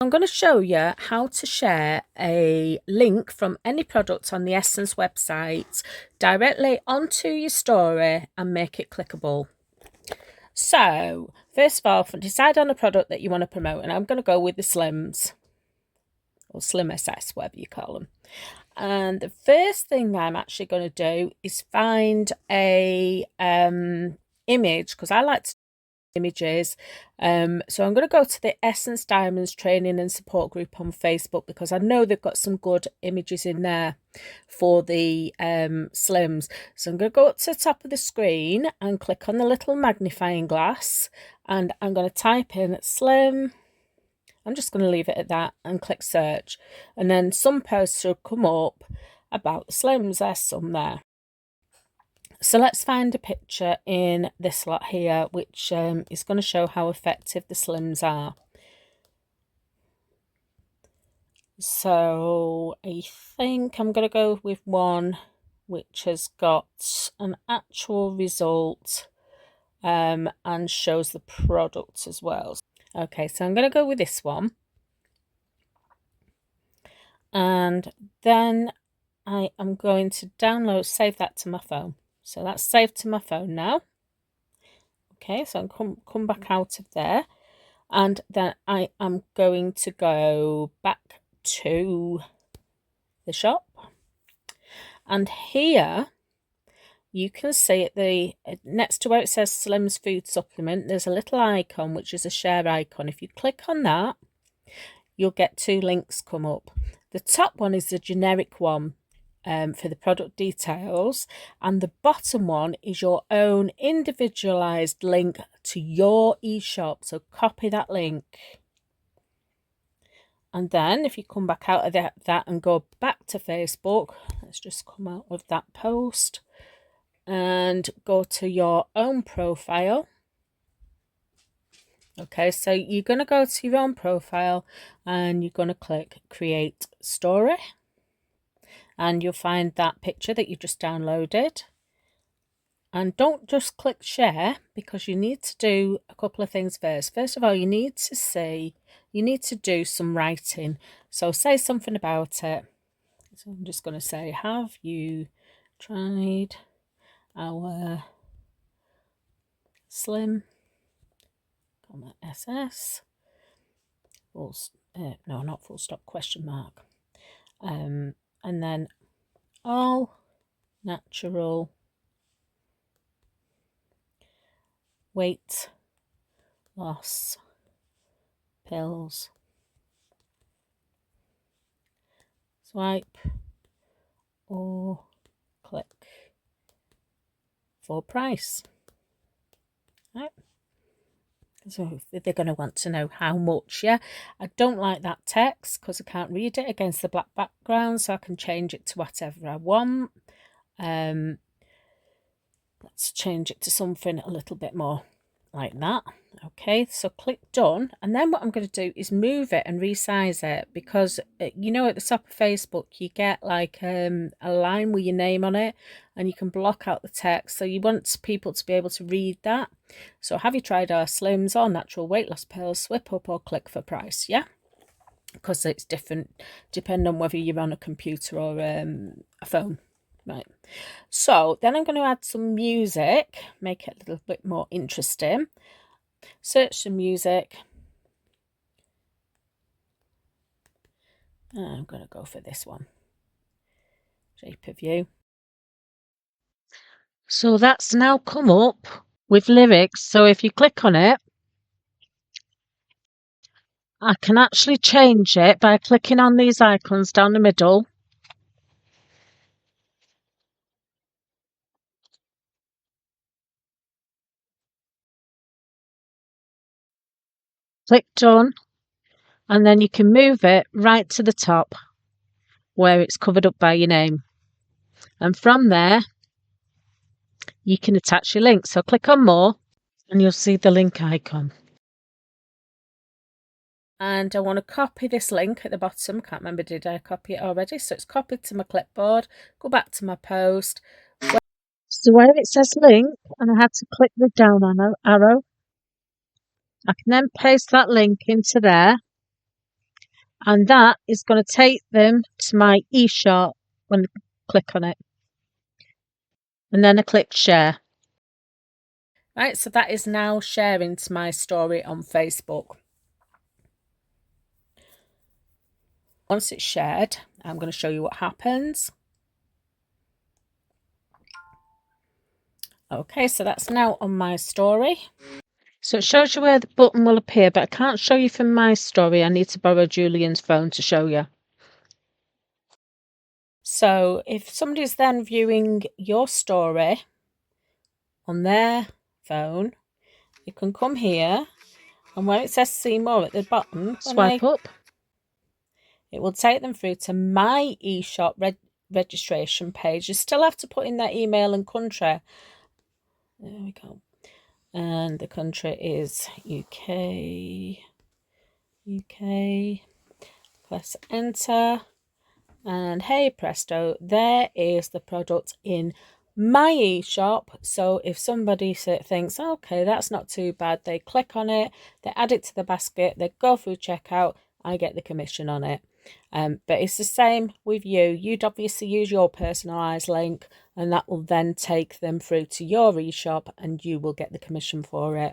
I'm going to show you how to share a link from any product on the Essens website directly onto your story and make it clickable. So, first of all, decide on a product that you want to promote, and I'm going to go with the Slims, or Slim SS, whatever you call them. And the first thing I'm actually going to do is find a image, because I like to images. So I'm going to go to the Essence Diamonds training and support group on Facebook, because I know they've got some good images in there for the slims. So I'm going to go up to the top of the screen and click on the little magnifying glass, and I'm going to type in slim. I'm just going to leave it at that and click search, and then some posts will come up about the slims. There's some there. So let's find a picture in this lot here, which is going to show how effective the slims are. So I think I'm going to go with one which has got an actual result and shows the product as well. Okay, so I'm going to go with this one. And then I am going to save that to my phone. So that's saved to my phone now. Okay, so I'm come back out of there, and then I am going to go back to the shop, and here you can see at the next to where it says Slim's food supplement, there's a little icon which is a share icon. If you click on that, you'll get two links come up. The top one is the generic one for the product details, and the bottom one is your own individualized link to your eShop. So copy that link, and then if you come back out of that and go back to Facebook, let's just come out of that post and go to your own profile. Okay, so you're going to go to your own profile and you're going to click create story, and you'll find that picture that you just downloaded. And don't just click share, because you need to do a couple of things first. First of all, you need to do some writing. So say something about it. So I'm just going to say, have you tried our slim SS? No, not full stop, question mark. And then all natural weight loss pills. Swipe or click for price. Right. So they're going to want to know how much. Yeah, I don't like that text because I can't read it against the black background, so I can change it to whatever I want. Let's change it to something a little bit more like that. Okay, so click done, and then what I'm going to do is move it and resize it, because you know, at the top of Facebook you get like a line with your name on it, and you can block out the text, so you want people to be able to read that. So have you tried our slims or natural weight loss pills? Swipe up or click for price. Yeah, because it's different depending on whether you're on a computer or a phone. Right, so then I'm going to add some music, make it a little bit more interesting. Search some music. I'm going to go for this one, Shape of You. So that's now come up with lyrics. So if you click on it, I can actually change it by clicking on these icons down the middle. Click done, and then you can move it right to the top where it's covered up by your name. And from there, you can attach your link. So click on more and you'll see the link icon. And I want to copy this link at the bottom. Can't remember, did I copy it already? So it's copied to my clipboard. Go back to my post. So where it says link, and I had to click the down arrow, I can then paste that link into there. And that is going to take them to my eShop when I click on it. And then I click share. Right, so that is now sharing to my story on Facebook. Once it's shared, I'm going to show you what happens. Okay, so that's now on my story. So it shows you where the button will appear, but I can't show you from my story. I need to borrow Julian's phone to show you. So if somebody's then viewing your story on their phone, you can come here, and where it says see more at the bottom, swipe up, it will take them through to my eShop registration page. You still have to put in their email and country. There we go. And the country is UK. Press enter. And hey presto, there is the product in my eShop. So if somebody thinks, okay, that's not too bad, they click on it, they add it to the basket, they go through checkout, I get the commission on it. But it's the same with you. You'd obviously use your personalized link, and that will then take them through to your eShop, and you will get the commission for it.